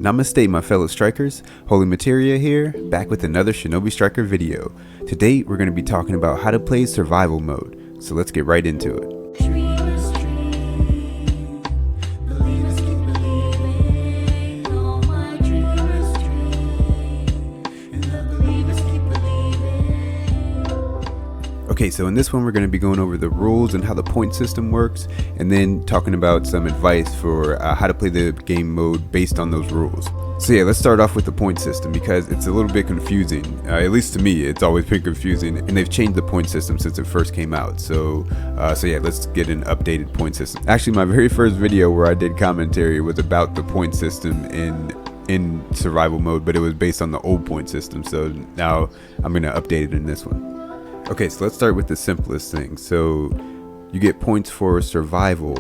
Namaste my fellow strikers, Holy Materia here, back with another Shinobi Striker video. Today we're going to be talking about how to play survival mode, so let's get right into it. Okay, so in this one we're going to be going over the rules and how the point system works, and then talking about some advice for how to play the game mode based on those rules. So yeah, let's start off with the point system because it's a little bit confusing. At least to me, it's always been confusing, and they've changed the point system since it first came out. So yeah, let's get an updated point system. Actually, my very first video where I did commentary was about the point system in survival mode, but it was based on the old point system. So now I'm going to update it in this one. Okay, so let's start with the simplest thing. So you get points for survival,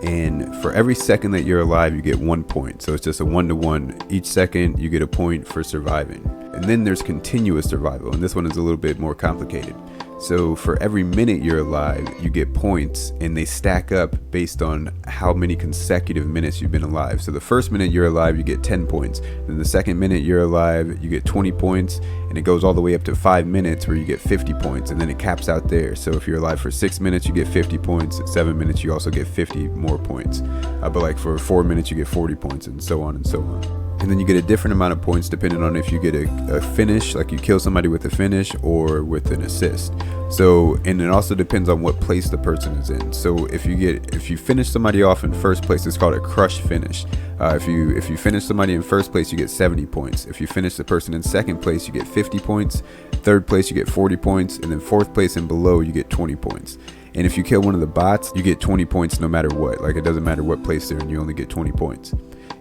and for every second that you're alive you get 1 point. So it's just a 1-to-1. Each second you get a point for surviving. And then there's continuous survival, and this one is a little bit more complicated. So for every minute you're alive you get points, and they stack up based on how many consecutive minutes you've been alive. So the first minute you're alive you get 10 points, then the second minute you're alive you get 20 points, and it goes all the way up to 5 minutes where you get 50 points, and then it caps out there. So if you're alive for 6 minutes you get 50 points, at 7 minutes you also get 50 more points, but like for 4 minutes you get 40 points, and so on and so on. And then you get a different amount of points depending on if you get a finish, like you kill somebody with a finish or with an assist. So, and it also depends on what place the person is in. So if you finish somebody off in first place, it's called a crush finish. If you finish somebody in first place you get 70 points. If you finish the person in second place you get 50 points. Third place you get 40 points, and then fourth place and below you get 20 points. And if you kill one of the bots you get 20 points no matter what. Like, it doesn't matter what place they're in, you only get 20 points.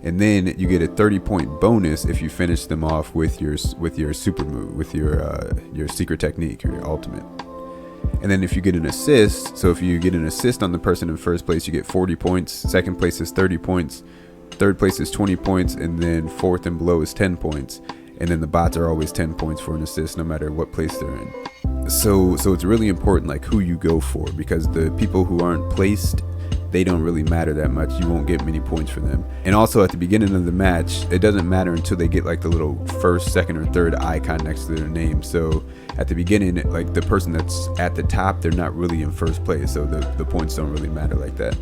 And then you get a 30-point bonus if you finish them off with your super move, with your secret technique or your ultimate. And then if you get an assist, so if you get an assist on the person in first place you get 40 points, second place is 30 points, third place is 20 points, and then fourth and below is 10 points. And then the bots are always 10 points for an assist no matter what place they're in. So it's really important like who you go for, because the people who aren't placed, they don't really matter that much. You won't get many points for them. And also at the beginning of the match, it doesn't matter until they get like the little first, second, or third icon next to their name. So at the beginning, like the person that's at the top, they're not really in first place. So the points don't really matter like that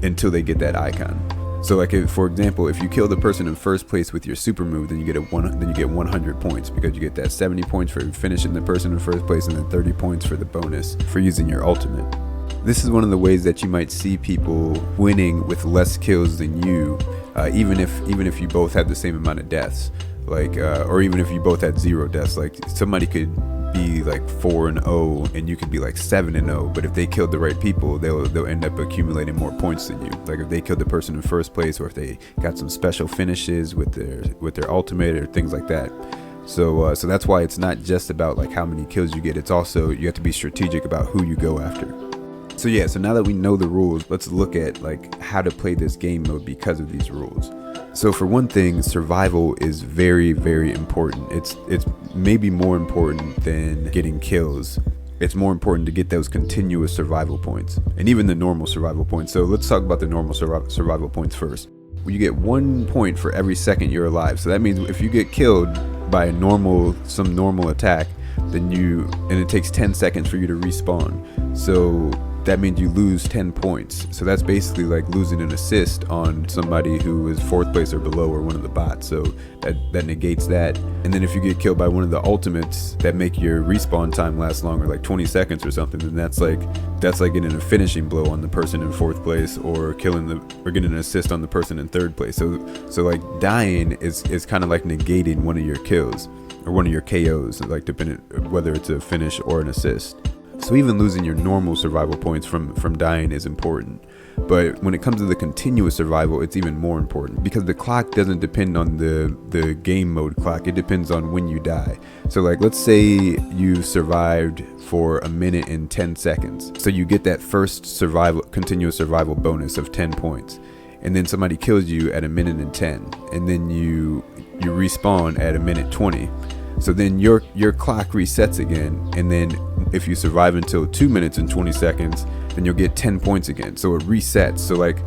until they get that icon. So like for example, if you kill the person in first place with your super move, then you get 100 points, because you get that 70 points for finishing the person in first place, and then 30 points for the bonus for using your ultimate. This is one of the ways that you might see people winning with less kills than you, even if you both had the same amount of deaths, like or even if you both had 0 deaths. Like somebody could be like 4-0 and you could be like 7-0, but if they killed the right people, they'll end up accumulating more points than you. Like if they killed the person in first place, or if they got some special finishes with their ultimate or things like that. So that's why it's not just about like how many kills you get. It's also, you have to be strategic about who you go after. So yeah, so now that we know the rules, let's look at like how to play this game mode because of these rules. So for one thing, survival is very, very important. It's maybe more important than getting kills. It's more important to get those continuous survival points, and even the normal survival points. So let's talk about the normal survival points first. You get 1 point for every second you're alive. So that means if you get killed by some normal attack, then and it takes 10 seconds for you to respawn. So that means you lose 10 points. So that's basically like losing an assist on somebody who is fourth place or below, or one of the bots. So that negates that. And then if you get killed by one of the ultimates that make your respawn time last longer, like 20 seconds or something, then that's like getting a finishing blow on the person in fourth place, or getting an assist on the person in third place. So like dying is kind of like negating one of your kills or one of your KOs, like depending whether it's a finish or an assist. So even losing your normal survival points from dying is important. But when it comes to the continuous survival, it's even more important, because the clock doesn't depend on the game mode clock. It depends on when you die. So like, let's say you survived for 1 minute and 10 seconds. So you get that first continuous survival bonus of 10 points. And then somebody kills you at 1 minute and 10. And then you respawn at 1 minute 20. So then your clock resets again, and then if you survive until 2 minutes and 20 seconds, then you'll get 10 points again. So it resets. So like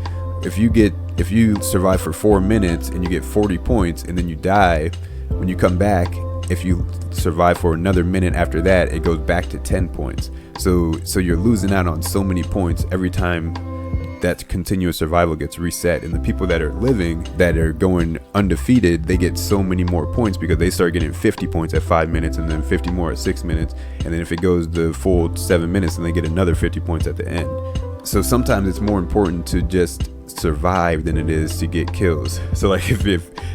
if you survive for 4 minutes and you get 40 points and then you die, when you come back, if you survive for another minute after that, it goes back to 10 points. So you're losing out on so many points every time that continuous survival gets reset. And the people that are living, that are going undefeated, they get so many more points because they start getting 50 points at 5 minutes, and then 50 more at 6 minutes, and then if it goes the full 7 minutes, then they get another 50 points at the end. So sometimes it's more important to just survive than it is to get kills. So like if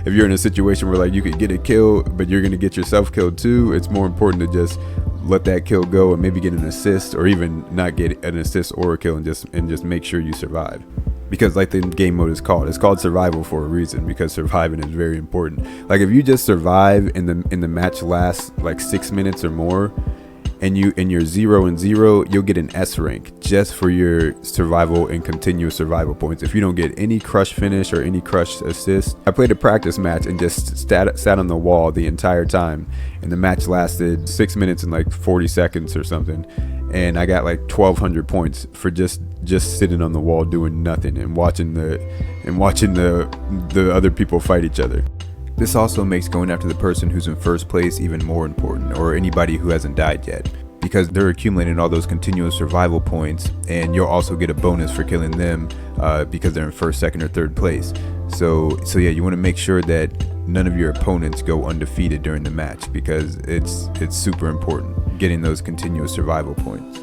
you're in a situation where like you could get a kill but you're gonna get yourself killed too, it's more important to just let that kill go and maybe get an assist, or even not get an assist or a kill, and just make sure you survive. Because like the game mode is called, it's called survival for a reason, because surviving is very important. Like if you just survive and the match lasts like 6 minutes or more, and you're 0-0, you'll get an S rank just for your survival and continuous survival points. If you don't get any crush finish or any crush assist. I played a practice match and just sat on the wall the entire time, and the match lasted 6 minutes and like 40 seconds or something, and I got like 1,200 points for just sitting on the wall doing nothing and watching the other people fight each other. This also makes going after the person who's in first place even more important, or anybody who hasn't died yet, because they're accumulating all those continuous survival points, and you'll also get a bonus for killing them because they're in first, second, or third place. So yeah, you want to make sure that none of your opponents go undefeated during the match, because it's super important getting those continuous survival points.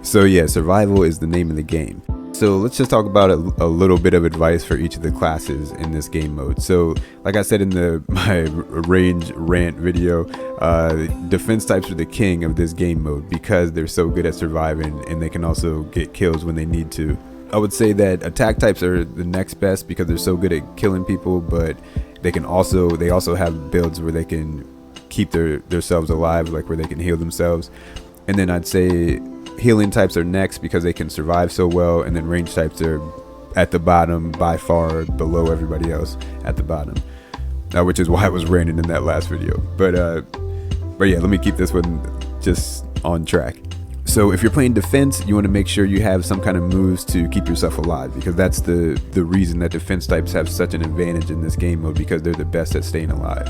So yeah, survival is the name of the game. So let's just talk about a little bit of advice for each of the classes in this game mode. So like I said in my range rant video, defense types are the king of this game mode because they're so good at surviving, and they can also get kills when they need to. I would say that attack types are the next best because they're so good at killing people, but they also have builds where they can keep themselves alive, like where they can heal themselves. And then I'd say healing types are next because they can survive so well, and then range types are at the bottom, by far below everybody else at the bottom, which is why I was ranting in that last video. But yeah, let me keep this one just on track. So if you're playing defense, you want to make sure you have some kind of moves to keep yourself alive, because that's the reason that defense types have such an advantage in this game mode, because they're the best at staying alive.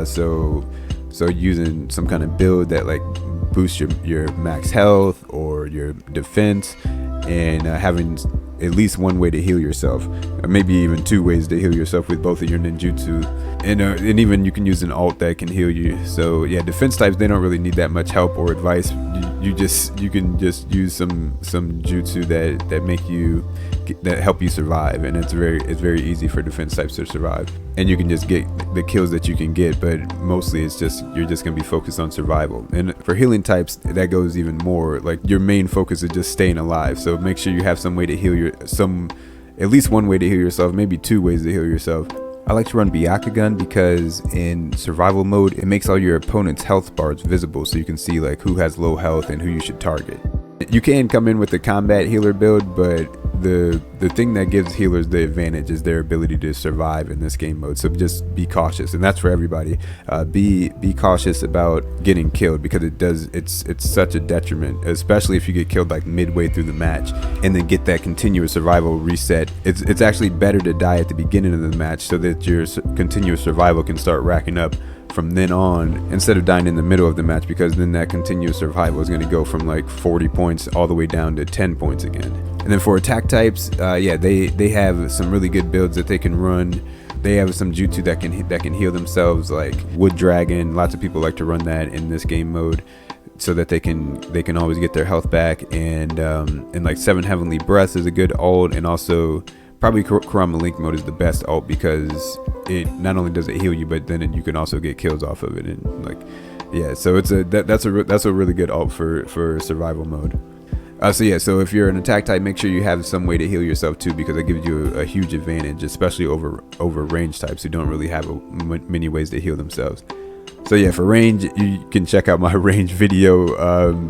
So using some kind of build that like boosts your max health or your defense, and having at least one way to heal yourself, or maybe even 2 ways to heal yourself with both of your ninjutsu, and even you can use an alt that can heal you. So yeah, defense types, they don't really need that much help or advice. You can just use some jutsu that help you survive, and it's very easy for defense types to survive, and you can just get the kills that you can get, but mostly you're just gonna be focused on survival. And for healing types, that goes even more, like your main focus is just staying alive. So make sure you have some way to heal at least one way to heal yourself, maybe 2 ways to heal yourself. I like to run Byakugan because in survival mode, it makes all your opponent's health bars visible, so you can see like who has low health and who you should target. You can come in with the combat healer build, but the thing that gives healers the advantage is their ability to survive in this game mode. So just be cautious, and that's for everybody. Be cautious about getting killed, because it's such a detriment, especially if you get killed like midway through the match and then get that continuous survival reset. It's actually better to die at the beginning of the match so that your continuous survival can start racking up from then on, instead of dying in the middle of the match, because then that continuous survival is going to go from like 40 points all the way down to 10 points again. And then for attack types, yeah, they have some really good builds that they can run. They have some jutsu that can heal themselves, like Wood Dragon. Lots of people like to run that in this game mode, so that they can always get their health back. And like 7 Heavenly Breaths is a good ult, and also probably Kurama Link mode is the best ult, because it not only does it heal you, but then you can also get kills off of it. And like, yeah, so that's a really good ult for survival mode. So if you're an attack type, make sure you have some way to heal yourself too, because it gives you a huge advantage, especially over range types who don't really have many ways to heal themselves. So yeah, for range, you can check out my range video,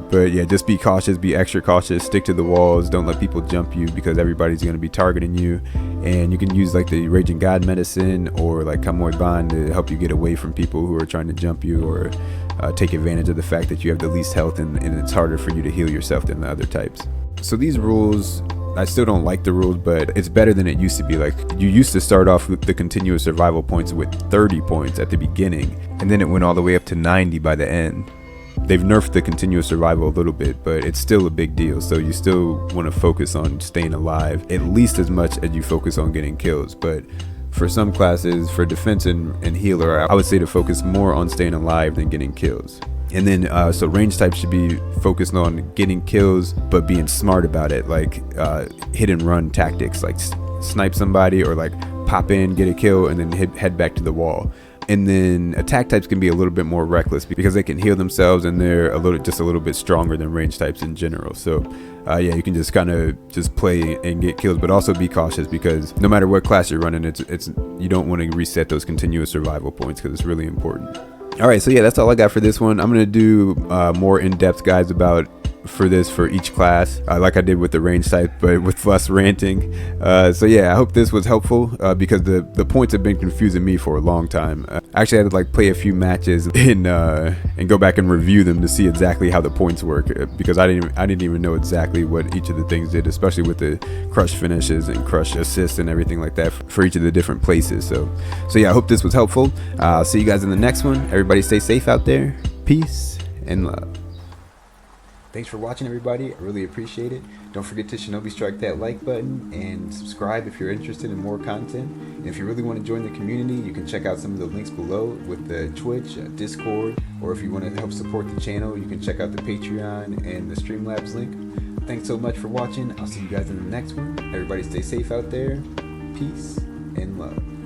but yeah, just be cautious, be extra cautious, stick to the walls, don't let people jump you, because everybody's going to be targeting you. And you can use like the Raging God medicine or like Kamui Ban to help you get away from people who are trying to jump you, or take advantage of the fact that you have the least health, and it's harder for you to heal yourself than the other types. So these rules I still don't like the rules, but it's better than it used to be. Like, you used to start off with the continuous survival points with 30 points at the beginning, and then it went all the way up to 90 by the end. They've nerfed the continuous survival a little bit, but it's still a big deal. So you still want to focus on staying alive at least as much as you focus on getting kills. But for some classes, for defense and healer, I would say to focus more on staying alive than getting kills. And then so range types should be focused on getting kills but being smart about it, like hit and run tactics, like snipe somebody or like pop in, get a kill, and then head back to the wall. And then attack types can be a little bit more reckless because they can heal themselves and they're just a little bit stronger than range types in general. So yeah, you can just kind of just play and get kills, but also be cautious because no matter what class you're running, it's you don't want to reset those continuous survival points because it's really important. All right, so yeah, that's all I got for this one. I'm gonna do more in-depth guides for each class, like I did with the range type, but with less ranting. So yeah, I hope this was helpful because the points have been confusing me for a long time. I actually had to like play a few matches and go back and review them to see exactly how the points work because I didn't even know exactly what each of the things did, especially with the crush finishes and crush assists and everything like that for each of the different places. So yeah, I hope this was helpful. I'll see you guys in the next one. Everybody stay safe out there. Peace and love. Thanks for watching, everybody. I really appreciate it. Don't forget to Shinobi strike that like button and subscribe if you're interested in more content. And if you really want to join the community, you can check out some of the links below with the Twitch, Discord, or if you want to help support the channel, you can check out the Patreon and the Streamlabs link. Thanks so much for watching. I'll see you guys in the next one. Everybody stay safe out there. Peace and love.